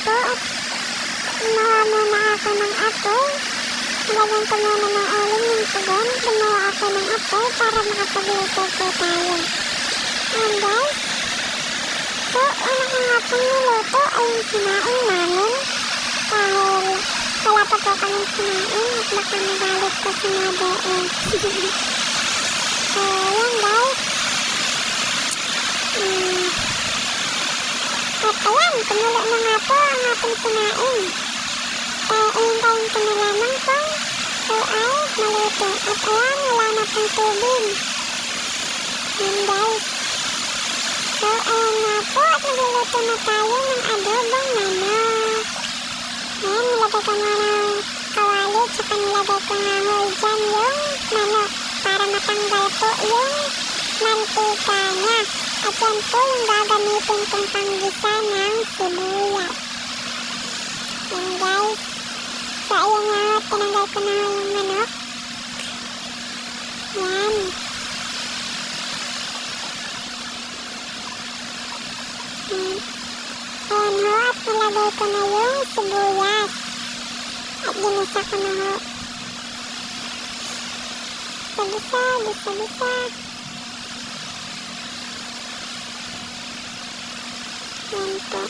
po at gumawa muna ako ng apoy. Nilagyan ko muna ng uling yung tugon. Gumawa ako ng apoy para makapagluto po tayo. Ayan guys. So, una ko nga pong niluto ay yung sinaing namin. Dahil wala pa po kaming sinaing at baka magalit ko si mother eh. So, ayan guys. At ayan, kumulo na nga po ang ating sinaing. Iintayin ko na lamang po so ay maluto. At ayan, wala na pong tubig. Ayan guys. So ayan na po at magluluto na tayo ng adobong manok. Ayan, nilagay ko nga ng kawali tsaka nilagay ko nga ho dyan yung manok para matanggal po yung mantika niya. At yan po yung gagamitin kong panggisa ng sibuyas. Ayan guys. So ayan nga, tinanggal ko na yung manok. Ayan. Ayan ho, at nilagay ko na yung sibuyas. At ginisa ko na ho. Bisa. Ayan po.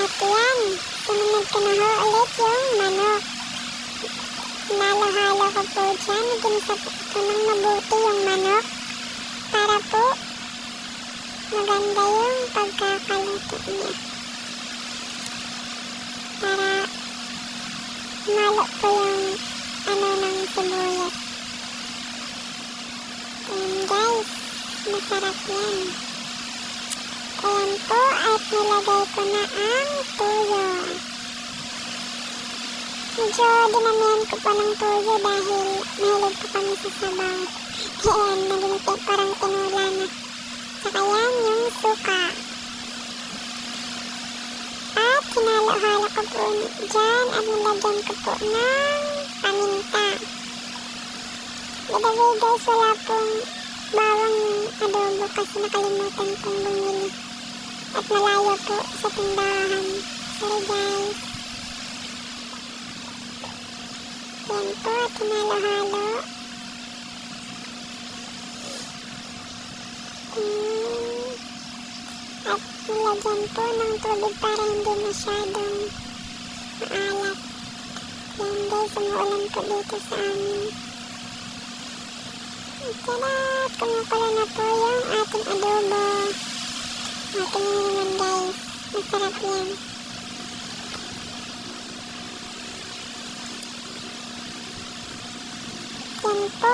At yan, sinunod ko na ho ulit yung manok. Hinalo-halo ko po dyan. Ginisa ko ng mabuti yung manok para po maganda yung pagkakaluto niya. Para malo po yung ng sibuyas. Ayan guys, masarap yan. Ayan po at nilagay ko na ang tuyo. Medyo dinamihan ko pa ng tuyo dahil mahilig po kami sa sabaw. Ayan, naging parang tinula na. Saka yan yung suka. At hinalo-halo ko po dyan at nilagyan ko po ng paminta. By the way guys, wala pong bawang adobo kasi nakalimutan kong bumili. At malayo po sa tindahan. Sorry guys. Yan po at hinalo-halo. At nilagyan po ng tubig para hindi masyadong maalat. Yan guys, umuulan po dito sa amin. Tada! Kumukulo na po yung ating adobo. Tingnan naman guys. Masarap yan. Yan po.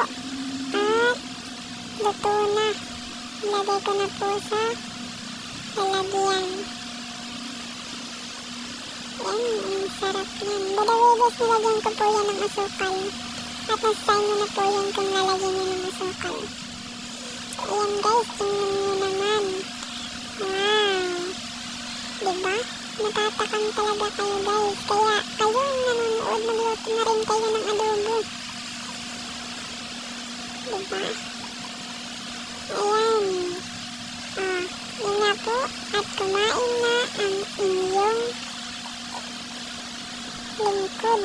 At luto na. Ilagay ko na po sa lalagyan. Yan. Ang sarap yan. By the way guys, nilagyan ko po yan ng asukal. At nasign mo na po yan kung lalagyan nyo ng asukal. Ayan guys, tingnan nyo naman. Wow! Diba? Natatakam talaga kayo guys. Kaya kayo nanonood, magluto na rin kayo ng adobo. Diba? Ayan. Yun nga po. At kumain na ang inyong lingkod.